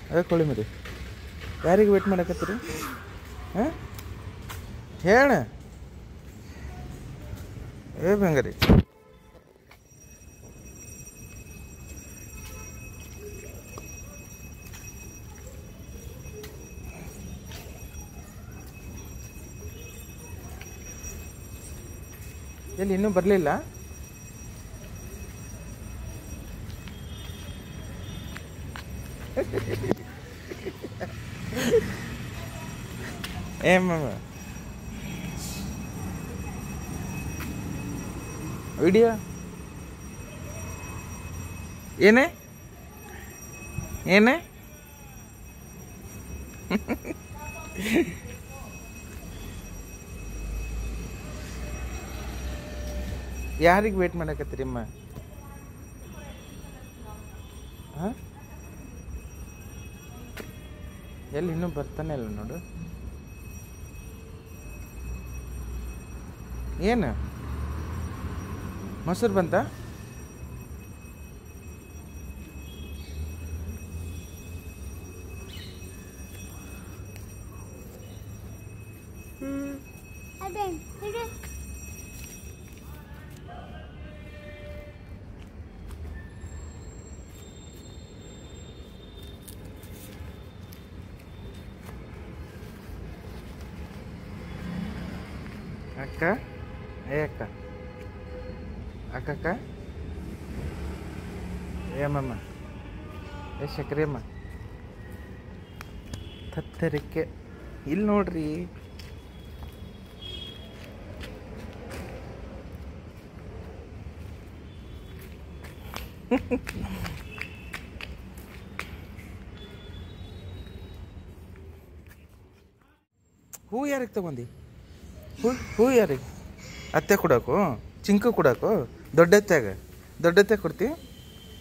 ಅದೇ ಕೋಳಿ ಮರಿ ಯಾರಿಗೆ ವೇಟ್ ಮಾಡಕತ್ತೀರಿ? ಹಾಂ ಹೇಳ ಏ ಬಂಗಾರಿ ಎಲ್ಲಿ ಇನ್ನೂ ಬರಲಿಲ್ಲ? ವಿಡಿಯೋ ಏನೇ ಏನೇ ಯಾರಿಗೆ ವೇಟ್ ಮಾಡಕತ್ತೀರಿ ಅಮ್ಮ? ಹಾಂ ಎಲ್ಲಿ ಇನ್ನೂ ಬರ್ತಾನೆ ಇಲ್ಲ ನೋಡು. ಏನು ಮೊಸರು ಬಂತ? ಅಕ್ಕ ಏ ಅಕ್ಕ ಅಕ್ಕಕ್ಕ ಏಮಮ್ಮ ಏ ಶಕ್ರಿ ಅಮ್ಮ ತತ್ತರಿಕೆ ಇಲ್ಲಿ ನೋಡ್ರಿ. ಹೂ ಯಾರಿಗೆ ತಗೊಂಡಿ? ಹೂ ಯಾರಿಗೆ? ಅತ್ತೆ ಕೊಡೋಕು? ಚಿಂಕು ಕೊಡೋಕು? ದೊಡ್ಡತ್ತೆ ಕೊಡ್ತಿ?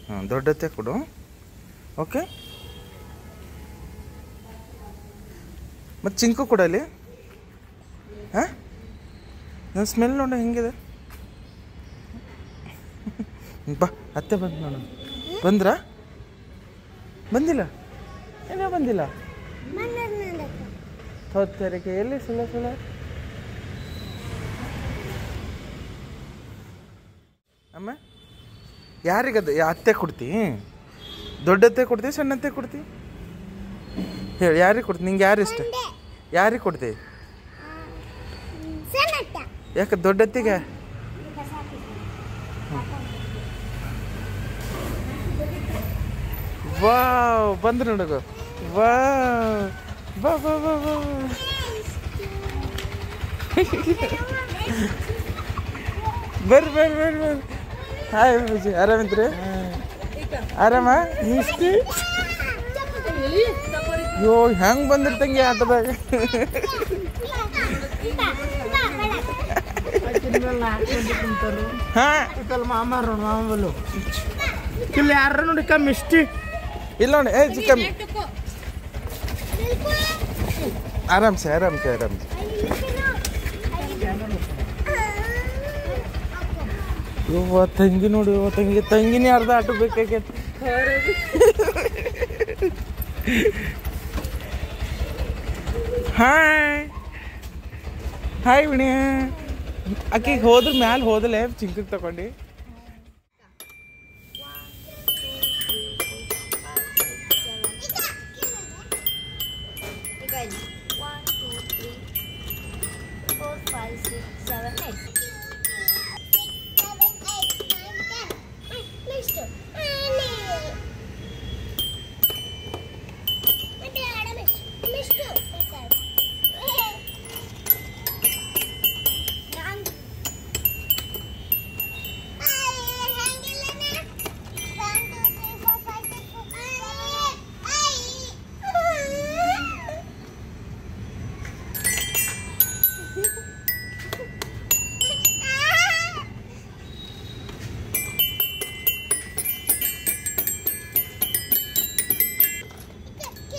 ಹಾಂ ದೊಡ್ಡತ್ತೆ ಕೊಡು. ಓಕೆ ಮತ್ತು ಚಿಂಕು ಕೊಡಲಿ. ಹಾಂ ನನ್ನ ಸ್ಮೆಲ್ ನೋಡ ಹೆಂಗಿದೆ. ಬಾ ಅತ್ತೆ ಬಂದು ನೋಡು. ಬಂದ್ರಾ? ಬಂದಿಲ್ಲ? ಏನೇ ಬಂದಿಲ್ಲ? ತೋರಿಕೆ ಎಲ್ಲಿ ಸುಳ್ಳ ಅಮ್ಮ ಯಾರಿಗದು? ಅತ್ತೆ ಕೊಡ್ತಿ? ದೊಡ್ಡತ್ತೆ ಕೊಡ್ತಿ ಸಣ್ಣತ್ತೆ ಕೊಡ್ತಿ? ಹೇಳಿ ಯಾರಿಗೆ ಕೊಡ್ತಿ? ನಿಂಗೆ ಯಾರು ಇಷ್ಟ? ಯಾರಿಗೆ ಕೊಡ್ತಿ? ಯಾಕೆ ದೊಡ್ಡತ್ತಿಗೆ? ವಾವ್ ಬಂದ್ರು ನೋಡಗು. ವಾವ್ ಬಾ ಬಾ ಬಾ ಬಾ. ಬರ್ರಿ ಬರ್ರಿ ಬರ್ರಿ ಬರ್ರಿ. ಹಾಯ್ ಬುಜ್ಜಿ ಆರಾಮಿದ್ರಿ? ಆರಾಮ ಮಿಸ್ಟಿ? ಯೋ ಹೆಂಗೆ ಬಂದಿರ್ತಂಗೆ ಆಟದಾಗ. ಹಾಂ ಮಾಮಲು ಇಲ್ಲಿ ಯಾರ ನೋಡಿ ಮಿಸ್ಟಿ ಇಲ್ಲ ನೋಡಿ. ಏ ಚಿಕ್ಕ ಆರಾಮ್ಸೆ ಆರಾಮ್ಸೆ ಆರಾಮ್ಸೆ. ಇವ ತಂಗಿ ನೋಡಿ, ತಂಗಿನೇ ಅರ್ಧ ಆಟ ಬೇಕಾಗೈತಿ. Hi hi Vini. ಆಕಿಗೆ ಹೋದ್ರ ಮ್ಯಾಲೆ ಹೋದಲೆ ಚಿಂಕಕ್ಕೆ ತಗೊಂಡು.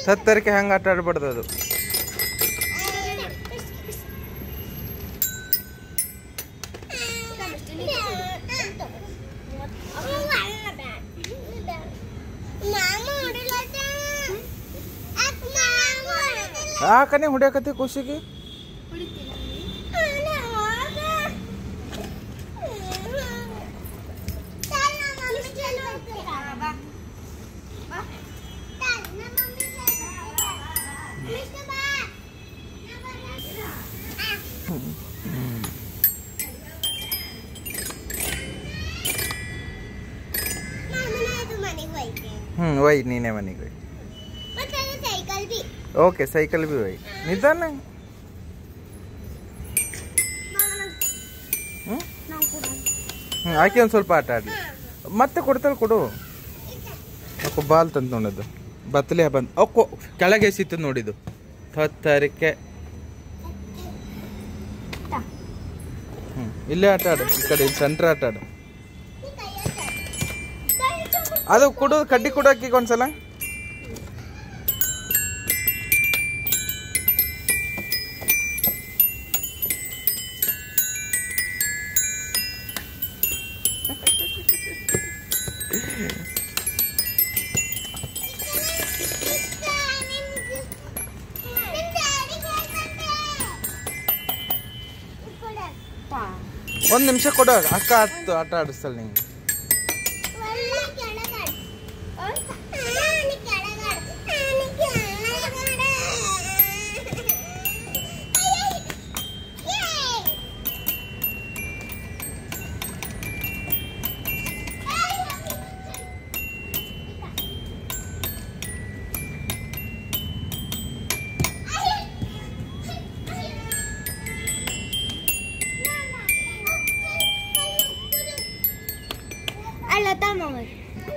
ತತ್ತರಿಕೆ ಹಂಗೆ ಆಟ ಆಡ್ಬಾರ್ದು ಅದು. ಯಾಕನೆ ಹೊಡ್ಯಾಕತ್ತಿ ಖುಷಿಗೆ वही ನೀನೇ ಮನೆಗೆ ಹೋಗಿ ಓಕೆ ಸೈಕಲ್ ಬಿ ಹೋಗಿ ನಿಧಾನ ಆಕೆ ಒಂದು ಸ್ವಲ್ಪ ಆಟ ಆಡಲಿ ಮತ್ತೆ ಕೊಡ್ತಾಳೆ ಕೊಡು ಅಕ್ಕೋ ಬಾಲ್ ತಂದು ನೋಡೋದು ಬತ್ತಲೆ ಬಂದು ಅಕ್ಕೋ ಕೆಳಗೆ ಎಸಿತ್ತು ನೋಡಿದ್ದು ತತ್ತರಿಕೆ ಇಲ್ಲೇ ಆಟ ಆಡು ಈ ಕಡೆ ಸೆಂಟ್ರ್ ಆಟ ಆಡು ಅದು ಕೊಡು ಕಡ್ಡಿ ಕೊಡೋಕೆ ಒಂದ್ಸಲ ಒಂದು ನಿಮಿಷ ಕೊಡು ಅಕ್ಕ ಆಟ ಆಡಿಸ್ತಾಳೆ ನಿಂಗೆ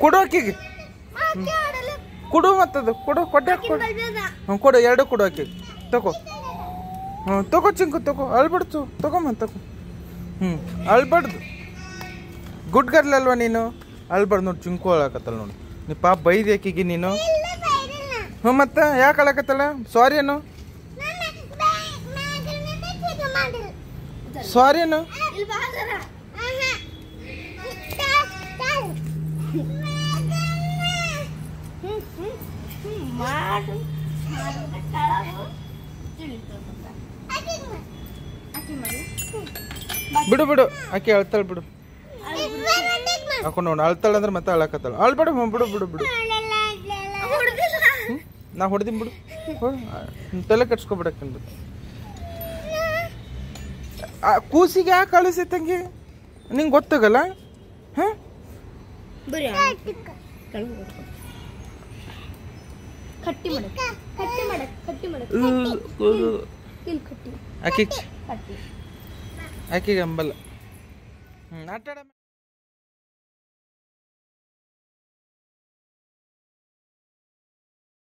ಕೊಡು ಅಕ್ಕಿಗೆ ಕೊಡು ಮತ್ತದು ಕೊಡು ಕೊಟ್ಟೆ ಕೊಡು ಎರಡು ಕೊಡು ಅಕ್ಕಿಗೆ ತಗೋ ತಗೋ ಚಿಂಕು ತಗೋ ಅಳ್ಬಾರ್ದು ತಗೊಂಬ ತಗೋ ಅಳ್ಬಾರ್ದು ಗುಡ್ ಗರ್ಲ್ ಅಲ್ವಾ ನೀನು ಅಳ್ಬಾರ್ದು ನೋಡಿ ಚಿಂಕು ಅಳಕತ್ತಲ್ಲ ನೋಡಿ ನೀ ಪಾಪ ಬೈದಿ ಅಕ್ಕಿಗೆ ನೀನು ಮತ್ತೆ ಯಾಕೆ ಅಳಕತ್ತಲ್ಲ ಸಾರಿ ಏನು ಸಾರಿ ಏನು ಬಿಡು ಬಿಡು ಆಕೆ ಅಳ್ತಾಳ ಬಿಡು ಹಾಕೊಂಡು ನೋಡು ಅಳ್ತಾಳ ಅಂದ್ರೆ ಮತ್ತೆ ಅಳಕತ್ತಾಳ ಅಳ್ಬೇಡ ಬಿಡು ಬಿಡು ಬಿಡು ನಾ ಹೊಡೆದಿನಿ ಬಿಡು ತಲೆ ಕಟ್ಸ್ಕೊಬಿಡಕ್ಕೆ ಕೂಸಿಗೆ ಯಾಕೆ ಕಳಿಸಿತ್ತಂಗೆ ನಿಂಗೆ ಗೊತ್ತಾಗಲ್ಲ ಹಾಂ ಆಕಿಗೆ ಅಂಬಲ್ಲ ಆಟ